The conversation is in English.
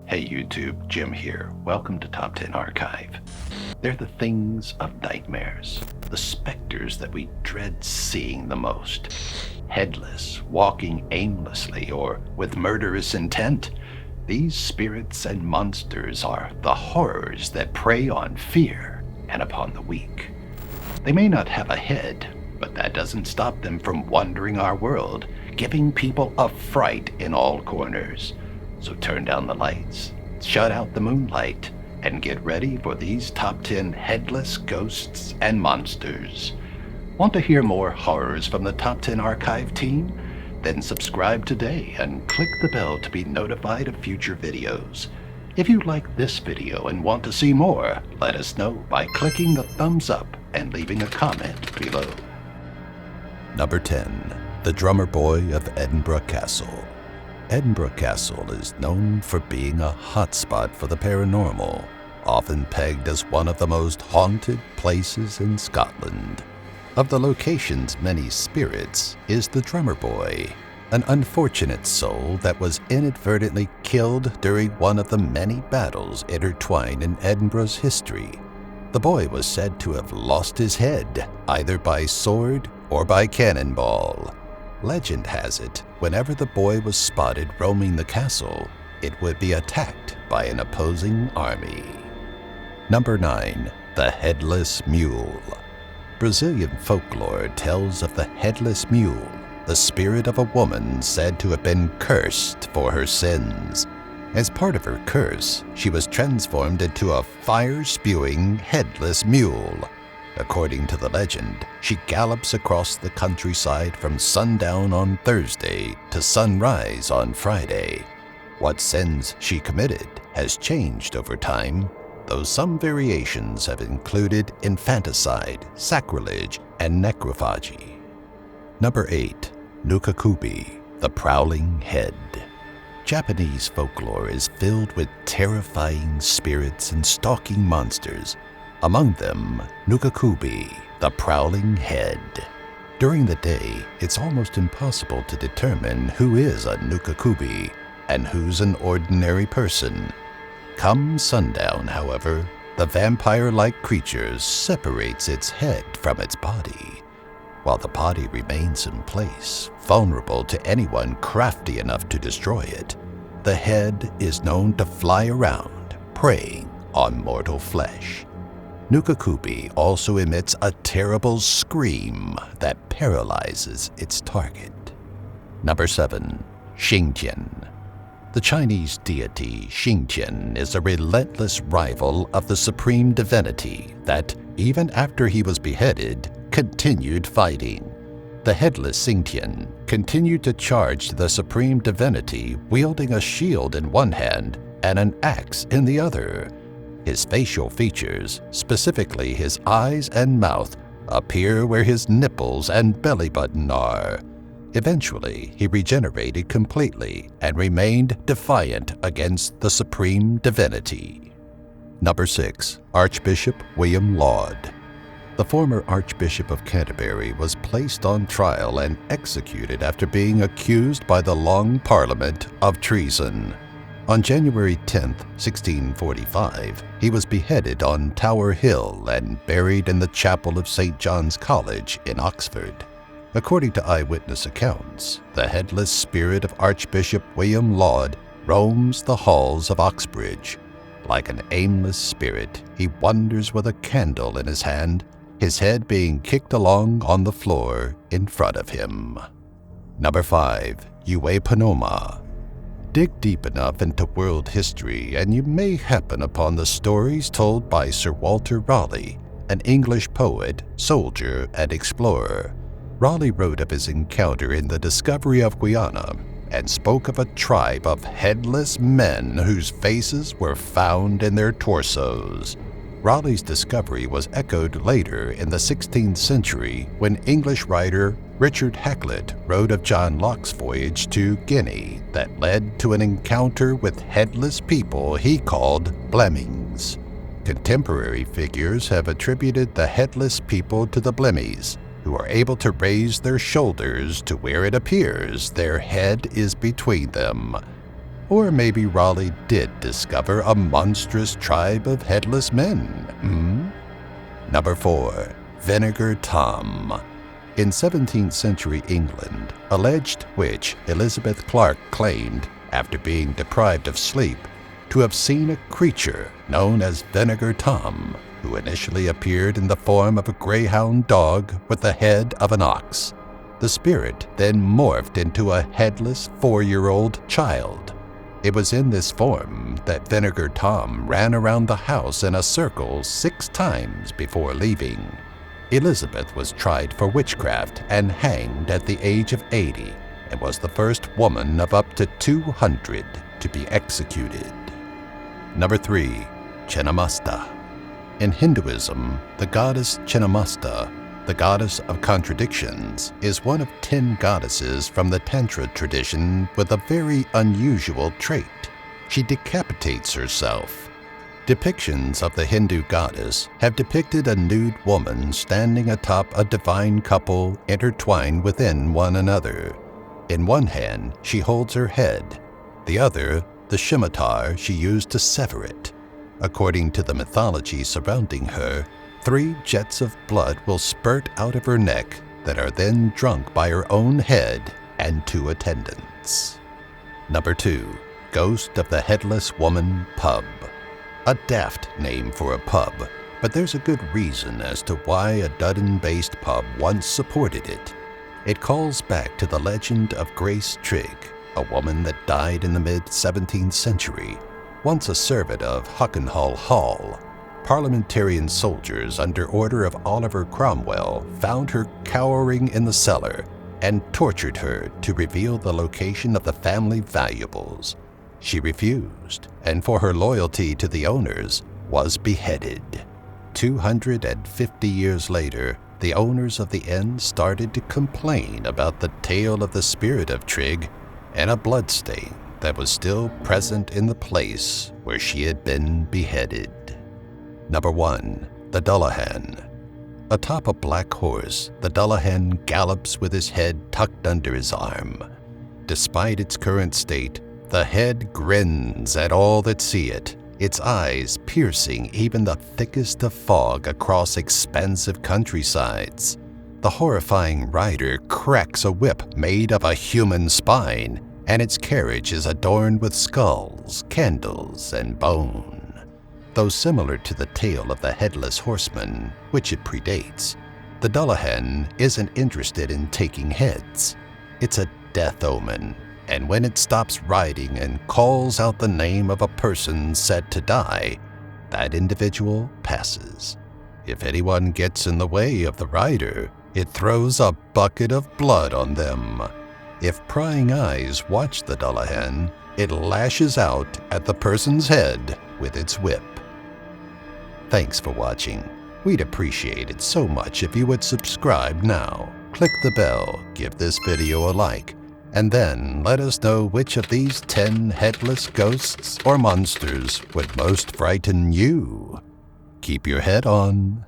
Hey YouTube, Jim here. Welcome to Top 10 Archive. They're the things of nightmares, the specters that we dread seeing the most. Headless, walking aimlessly, or with murderous intent. These spirits and monsters are the horrors that prey on fear and upon the weak. They may not have a head, but that doesn't stop them from wandering our world, giving people a fright in all corners. So turn down the lights, shut out the moonlight, and get ready for these top 10 headless ghosts and monsters. Want to hear more horrors from the Top 10 Archive team? Then subscribe today and click the bell to be notified of future videos. If you like this video and want to see more, let us know by clicking the thumbs up and leaving a comment below. Number 10. The Drummer Boy of Edinburgh Castle. Edinburgh Castle is known for being a hotspot for the paranormal, often pegged as one of the most haunted places in Scotland. Of the location's many spirits is the Drummer Boy, an unfortunate soul that was inadvertently killed during one of the many battles intertwined in Edinburgh's history. The boy was said to have lost his head, either by sword or by cannonball. Legend has it, whenever the boy was spotted roaming the castle, it would be attacked by an opposing army. Number 9. The Headless Mule. Brazilian folklore tells of the Headless Mule, the spirit of a woman said to have been cursed for her sins. As part of her curse, she was transformed into a fire-spewing headless mule. According to the legend, she gallops across the countryside from sundown on Thursday to sunrise on Friday. What sins she committed has changed over time, though some variations have included infanticide, sacrilege, and necrophagy. Number 8. Kakube, the Prowling Head. Japanese folklore is filled with terrifying spirits and stalking monsters. Among them, Kakube, the Prowling Head. During the day, it's almost impossible to determine who is a Kakube and who's an ordinary person. Come sundown, however, the vampire-like creature separates its head from its body. While the body remains in place, vulnerable to anyone crafty enough to destroy it, the head is known to fly around, preying on mortal flesh. Kakube also emits a terrible scream that paralyzes its target. Number 7. Shinken. The Chinese deity Shinken is a relentless rival of the supreme divinity that, even after he was beheaded, continued fighting. The headless Shinken continued to charge the supreme divinity wielding a shield in one hand and an axe in the other. His facial features, specifically his eyes and mouth, appear where his nipples and belly button are. Eventually, he regenerated completely and remained defiant against the supreme divinity. Number 6. Archbishop William Laud. The former Archbishop of Canterbury was placed on trial and executed after being accused by the Long Parliament of treason. On January 10, 1645, he was beheaded on Tower Hill and buried in the chapel of St. John's College in Oxford. According to eyewitness accounts, the headless spirit of Archbishop William Laud roams the halls of Oxbridge. Like an aimless spirit, he wanders with a candle in his hand, his head being kicked along on the floor in front of him. Number 5. Ueponoma. Dig deep enough into world history and you may happen upon the stories told by Sir Walter Raleigh, an English poet, soldier, and explorer. Raleigh wrote of his encounter in the discovery of Guyana and spoke of a tribe of headless men whose faces were found in their torsos. Raleigh's discovery was echoed later in the 16th century when English writer Richard Hakluyt wrote of John Locke's voyage to Guinea that led to an encounter with headless people he called Blemmings. Contemporary figures have attributed the headless people to the Blemmies, who are able to raise their shoulders to where it appears their head is between them. Or maybe Raleigh did discover a monstrous tribe of headless men. Number 4. Vinegar Tom. In 17th century England, alleged witch Elizabeth Clark claimed, after being deprived of sleep, to have seen a creature known as Vinegar Tom, who initially appeared in the form of a greyhound dog with the head of an ox. The spirit then morphed into a headless 4-year-old child. It was in this form that Vinegar Tom ran around the house in a circle 6 times before leaving. Elizabeth was tried for witchcraft and hanged at the age of 80 and was the first woman of up to 200 to be executed. Number 3. Channa Masta. In Hinduism, the goddess Channa Masta, the goddess of contradictions, is one of 10 goddesses from the Tantra tradition with a very unusual trait. She decapitates herself. Depictions of the Hindu goddess have depicted a nude woman standing atop a divine couple intertwined within one another. In one hand, she holds her head, the other, the scimitar she used to sever it. According to the mythology surrounding her, 3 jets of blood will spurt out of her neck that are then drunk by her own head and 2 attendants. Number 2. Ghost of the Headless Woman Pub. A daft name for a pub, but there's a good reason as to why a Duddon-based pub once supported it. It calls back to the legend of Grace Trigg, a woman that died in the mid-17th century, once a servant of Huckenhall Hall. Parliamentarian soldiers under order of Oliver Cromwell found her cowering in the cellar and tortured her to reveal the location of the family valuables. She refused, and for her loyalty to the owners, was beheaded. 250 years later, the owners of the inn started to complain about the tale of the spirit of Trigg and a bloodstain that was still present in the place where she had been beheaded. Number 1. The Dullahan. Atop a black horse, the Dullahan gallops with his head tucked under his arm. Despite its current state, the head grins at all that see it, its eyes piercing even the thickest of fog across expansive countrysides. The horrifying rider cracks a whip made of a human spine, and its carriage is adorned with skulls, candles, and bone. Though similar to the tale of the Headless Horseman, which it predates, the Dullahan isn't interested in taking heads. It's a death omen, and when it stops riding and calls out the name of a person said to die, that individual passes. If anyone gets in the way of the rider, it throws a bucket of blood on them. If prying eyes watch the Dullahan, it lashes out at the person's head with its whip. Thanks for watching. We'd appreciate it so much if you would subscribe now. Click the bell, give this video a like, and then let us know which of these 10 headless ghosts or monsters would most frighten you. Keep your head on.